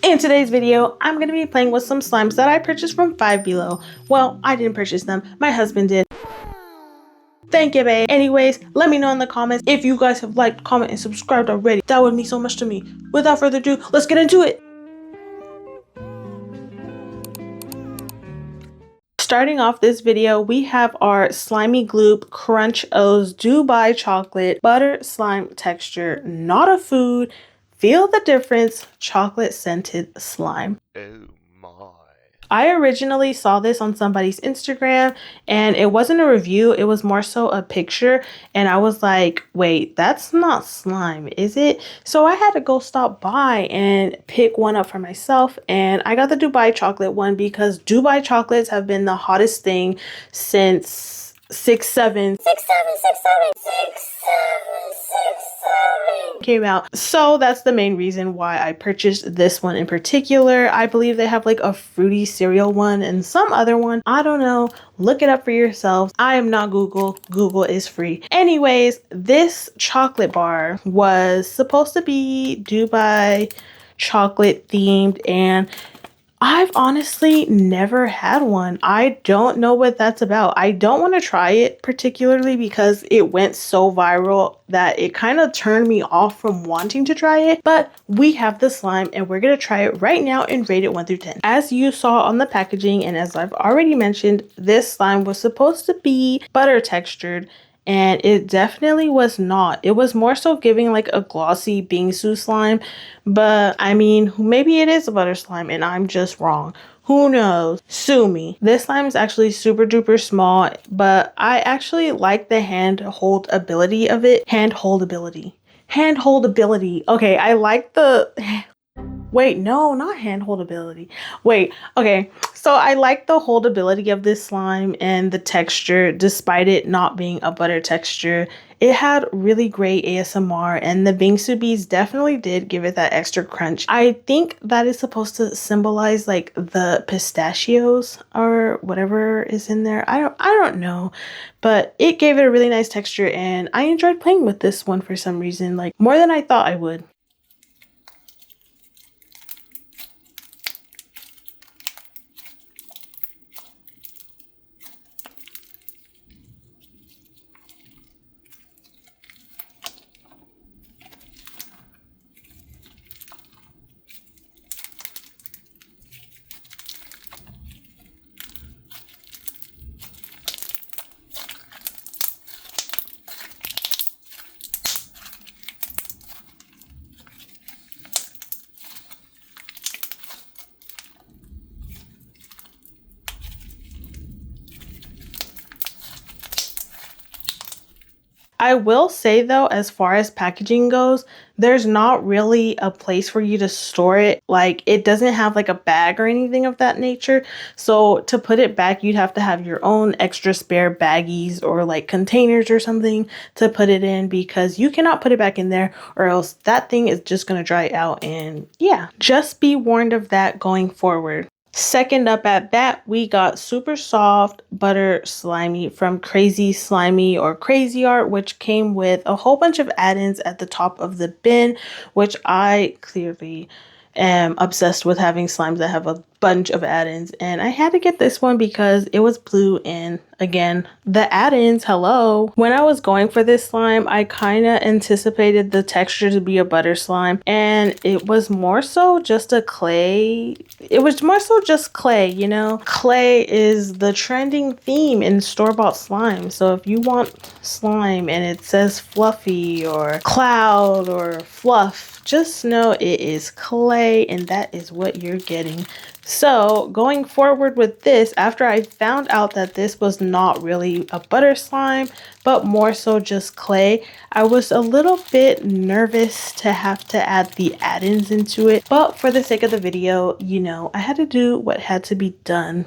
In today's video, I'm going to be playing with some slimes that I purchased from Five Below. Well, I didn't purchase them, my husband did. Thank you, babe. Anyways, let me know in the comments if you guys have liked, comment, and subscribed already. That would mean so much to me. Without further ado, let's get into it. Starting off this video, we have our Slimy Gloop Crunch O's Dubai Chocolate Butter Slime Texture, not a food. Feel the difference, chocolate scented slime. Oh my. I originally saw this on somebody's Instagram and it wasn't a review, it was more so a picture, and I was like, wait, that's not slime, is it? So I had to go stop by and pick one up for myself, and I got the Dubai chocolate one because Dubai chocolates have been the hottest thing since 6'7" came out. So that's the main reason why I purchased this one in particular. I believe they have like a fruity cereal one and some other one. I don't know. Look it up for yourselves. I am not Google. Google is free. Anyways, this chocolate bar was supposed to be Dubai chocolate themed, and I've honestly never had one. I don't know what that's about. I don't want to try it particularly because it went so viral that it kind of turned me off from wanting to try it. But we have the slime and we're going to try it right now and rate it 1 through 10. As you saw on the packaging and as I've already mentioned, this slime was supposed to be butter textured. And it definitely was not. It was more so giving like a glossy bingsu slime. But I mean, maybe it is a butter slime and I'm just wrong. Who knows? Sue me. This slime is actually super duper small, but I actually like the handhold ability of it. Handhold ability. Okay, I like the... Wait, no, not handhold ability. Wait, okay. So I like the holdability of this slime and the texture, despite it not being a butter texture. It had really great ASMR, and the bingsu beads definitely did give it that extra crunch. I think that is supposed to symbolize like the pistachios or whatever is in there. I don't know, but it gave it a really nice texture, and I enjoyed playing with this one for some reason, like more than I thought I would. I will say though, as far as packaging goes, there's not really a place for you to store it. Like, it doesn't have like a bag or anything of that nature. So to put it back, you'd have to have your own extra spare baggies or like containers or something to put it in, because you cannot put it back in there or else that thing is just going to dry out. And yeah, just be warned of that going forward. Second up at bat, we got Super Soft Butter Slimy from Crazy Slimy or Crazy Art, which came with a whole bunch of add-ins at the top of the bin, which I clearly am obsessed with having slimes that have a bunch of add-ins, and I had to get this one because it was blue, and again, the add-ins, hello. When I was going for this slime, I kind of anticipated the texture to be a butter slime, and it was more so just a clay. It was more so just clay, you know? Clay is the trending theme in store-bought slime, so if you want slime and it says fluffy or cloud or fluff, just know it is clay, and that is what you're getting. So going forward with this, after I found out that this was not really a butter slime, but more so just clay, I was a little bit nervous to have to add the add-ins into it. But for the sake of the video, you know, I had to do what had to be done.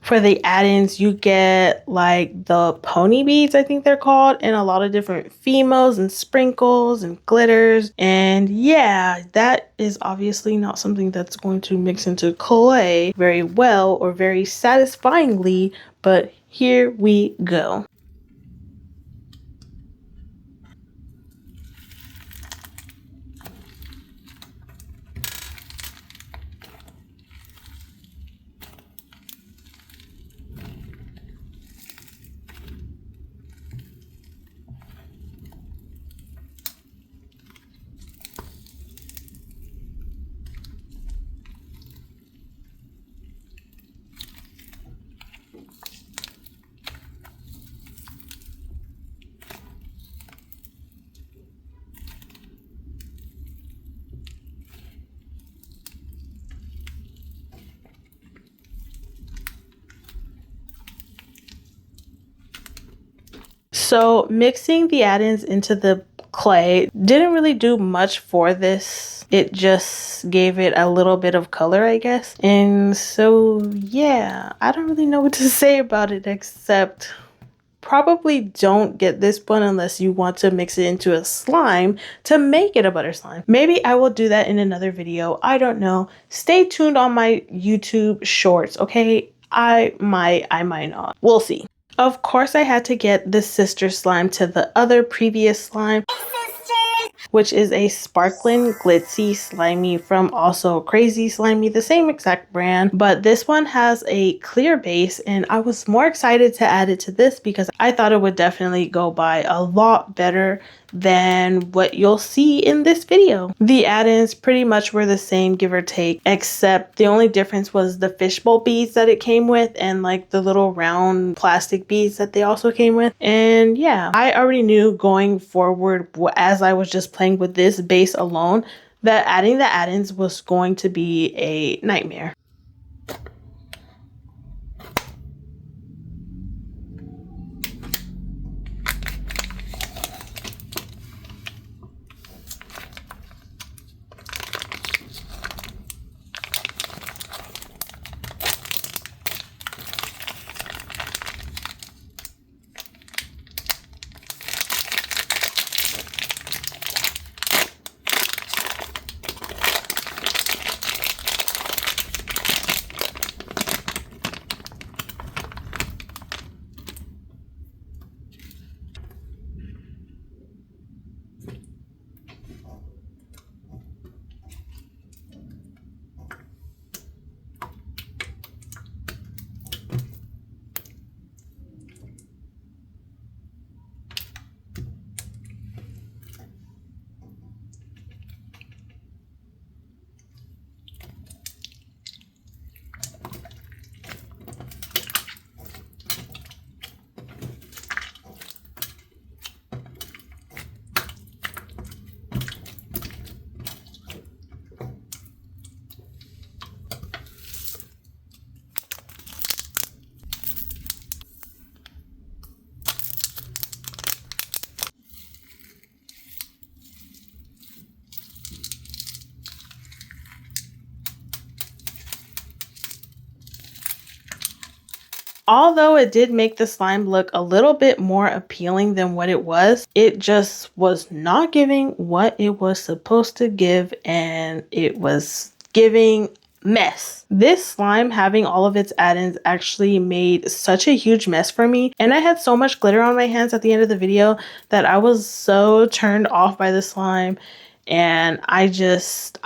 For the add-ins, you get like the pony beads, I think they're called, and a lot of different phemos and sprinkles and glitters. And yeah, that is obviously not something that's going to mix into clay very well or very satisfyingly, but here we go. So mixing the add-ins into the clay didn't really do much for this. It just gave it a little bit of color, I guess. And so yeah, I don't really know what to say about it except probably don't get this one unless you want to mix it into a slime to make it a butter slime. Maybe I will do that in another video. I don't know. Stay tuned on my YouTube shorts, okay? I might not. We'll see. Of course, I had to get the sister slime to the other previous slime, which is a sparkling glitzy slimy from also Crazy Slimy, the same exact brand, but this one has a clear base, and I was more excited to add it to this because I thought it would definitely go by a lot better than what you'll see in this video. The add-ins pretty much were the same, give or take, except the only difference was the fishbowl beads that it came with and like the little round plastic beads that they also came with. And yeah, I already knew going forward as I was just playing with this base alone that adding the add-ins was going to be a nightmare. Although it did make the slime look a little bit more appealing than what it was, it just was not giving what it was supposed to give, and it was giving mess. This slime having all of its add-ins actually made such a huge mess for me, and I had so much glitter on my hands at the end of the video that I was so turned off by the slime. And I just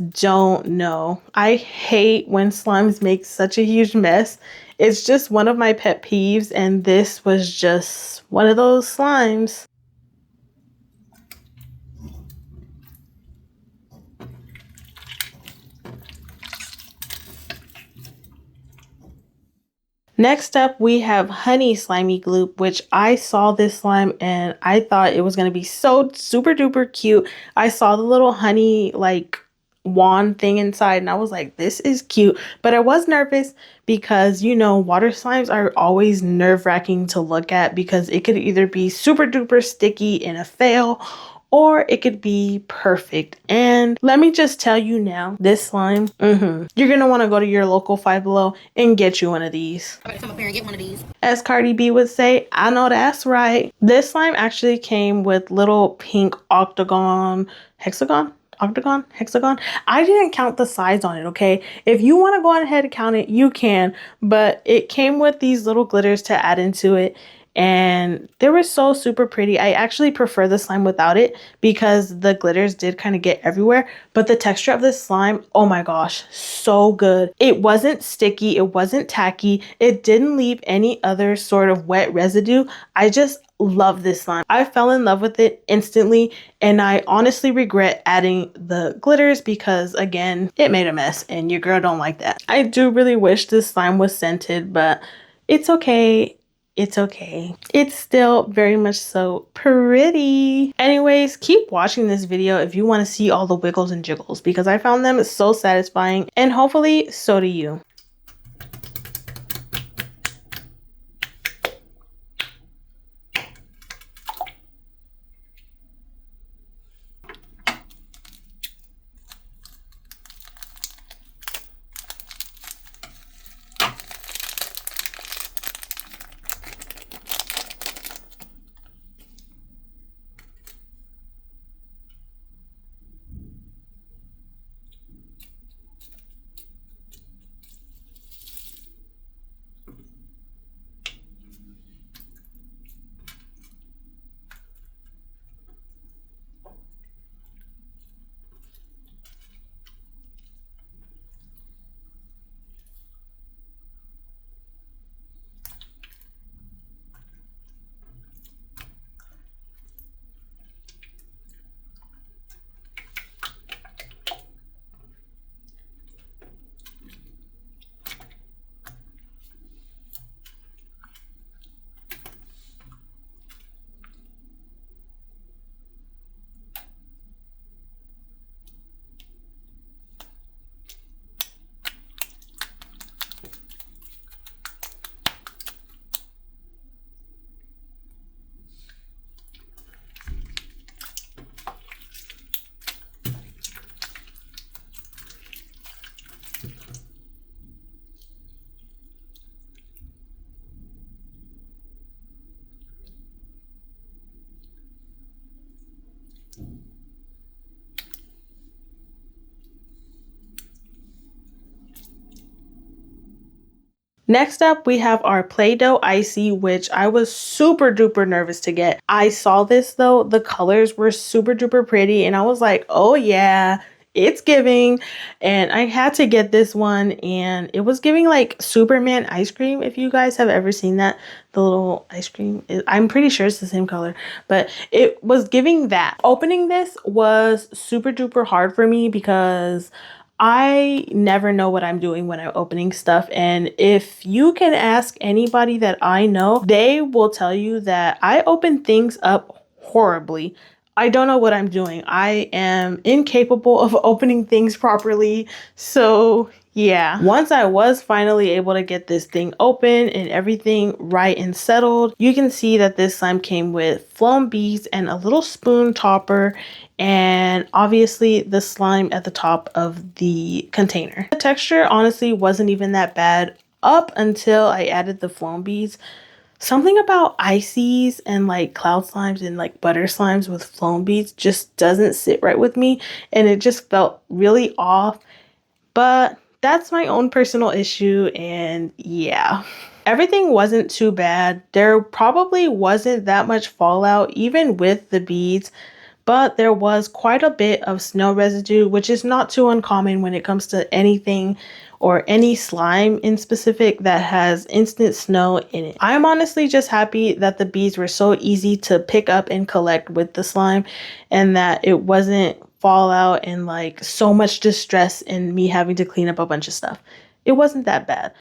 don't know. I hate when slimes make such a huge mess. It's just one of my pet peeves, and this was just one of those slimes. Next up, we have Honey Slimy Gloop, which I saw this slime and I thought it was going to be so super duper cute. I saw the little honey like wand thing inside and I was like, this is cute. But I was nervous because, you know, water slimes are always nerve-wracking to look at because it could either be super duper sticky in a fail, or it could be perfect. And let me just tell you now, this slime, you're gonna want to go to your local Five Below and get you one of these. I'm gonna come up here and get one of these. As Cardi B would say, I know that's right. This slime actually came with little pink octagon, hexagon? Octagon? Hexagon? I didn't count the size on it, okay? If you want to go ahead and count it, you can. But it came with these little glitters to add into it. And they were so super pretty. I actually prefer the slime without it because the glitters did kind of get everywhere. But the texture of this slime, oh my gosh, so good. It wasn't sticky. It wasn't tacky. It didn't leave any other sort of wet residue. I just love this slime. I fell in love with it instantly, and I honestly regret adding the glitters because, again, it made a mess and your girl don't like that. I do really wish this slime was scented, but it's okay. It's okay. It's still very much so pretty. Anyways, keep watching this video if you want to see all the wiggles and jiggles because I found them so satisfying, and hopefully so do you. Next up, we have our Play-Doh Icy, which I was super duper nervous to get. I saw this though, the colors were super duper pretty, and I was like, oh yeah, it's giving. And I had to get this one, and it was giving like Superman ice cream. If you guys have ever seen that, the little ice cream, I'm pretty sure it's the same color, but it was giving that. Opening this was super duper hard for me because I never know what I'm doing when I'm opening stuff. And if you can ask anybody that I know, they will tell you that I open things up horribly. I don't know what I'm doing. I am incapable of opening things properly. So yeah, once I was finally able to get this thing open and everything right and settled, you can see that this slime came with flown beads and a little spoon topper, and obviously the slime at the top of the container. The texture honestly wasn't even that bad up until I added the flown beads. Something about ices and like cloud slimes and like butter slimes with flown beads just doesn't sit right with me, and it just felt really off. But that's my own personal issue, and yeah. Everything wasn't too bad. There probably wasn't that much fallout even with the beads, but there was quite a bit of snow residue, which is not too uncommon when it comes to anything or any slime in specific that has instant snow in it. I'm honestly just happy that the beads were so easy to pick up and collect with the slime, and that it wasn't fallout and like so much distress and me having to clean up a bunch of stuff. It wasn't that bad.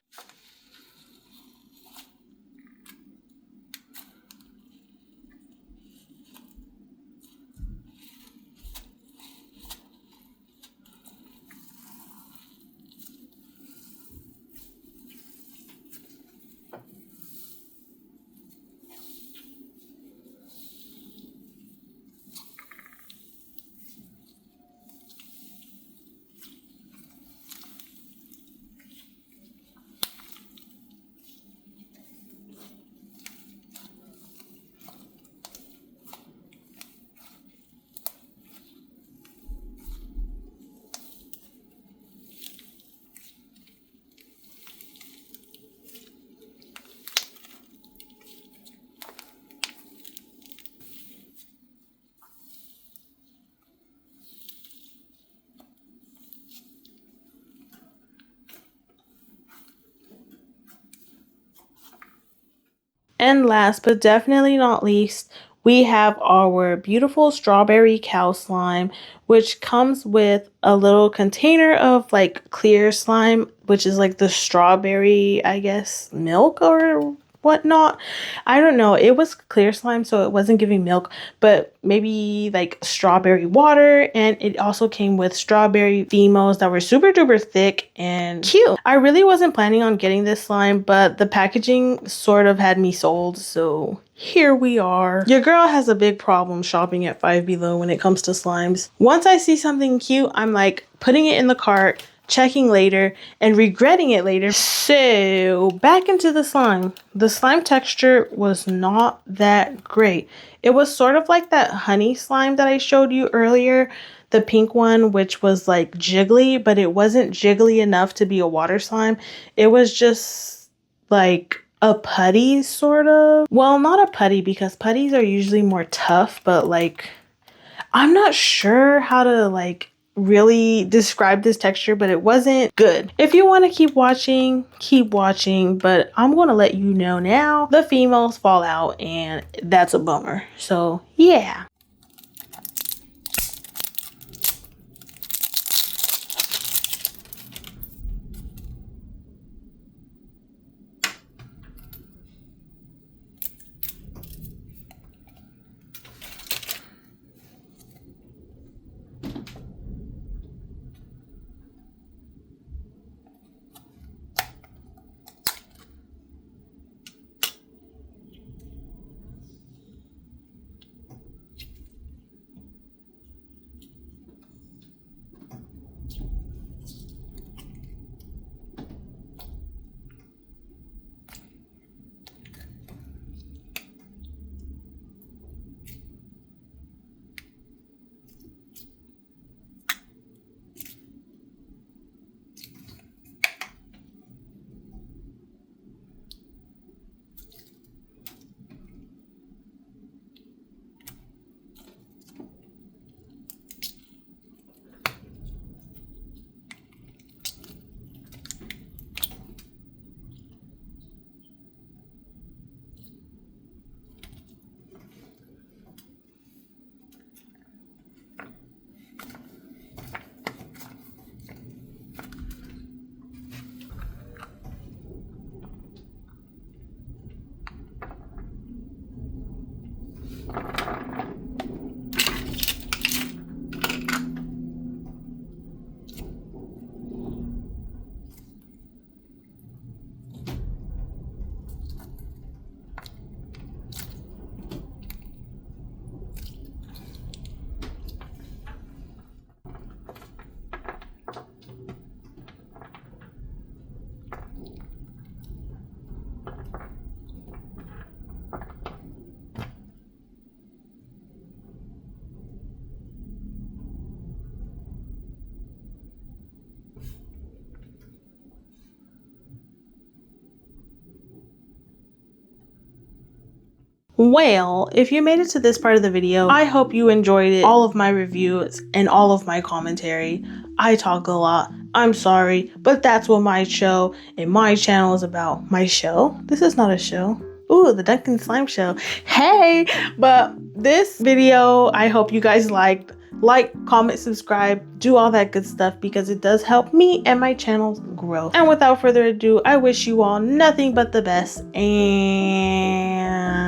And last but definitely not least, we have our beautiful strawberry cow slime, which comes with a little container of like clear slime, which is like the strawberry, I guess, milk or whatnot. I don't know. It was clear slime, so it wasn't giving milk, but maybe like strawberry water. And it also came with strawberry phemos that were super duper thick and cute. I really wasn't planning on getting this slime, but the packaging sort of had me sold, so here we are. Your girl has a big problem shopping at Five Below when it comes to slimes. Once I see something cute, I'm like putting it in the cart, checking later, and regretting it later. So back into the slime. The slime texture was not that great. It was sort of like that honey slime that I showed you earlier, the pink one, which was like jiggly, but it wasn't jiggly enough to be a water slime. It was just like a putty sort of. Well, not a putty because putties are usually more tough, but like I'm not sure how to like really describe this texture, but it wasn't good. If you want to keep watching, but I'm going to let you know now the females fall out and that's a bummer. So yeah. Well, if you made it to this part of the video, I hope you enjoyed it, all of my reviews and all of my commentary. I talk a lot. I'm sorry, but that's what my show and my channel is about. My show? This is not a show. Ooh, the Duncan Slime Show. Hey, but this video, I hope you guys liked. Like, comment, subscribe, do all that good stuff because it does help me and my channel's growth. And without further ado, I wish you all nothing but the best and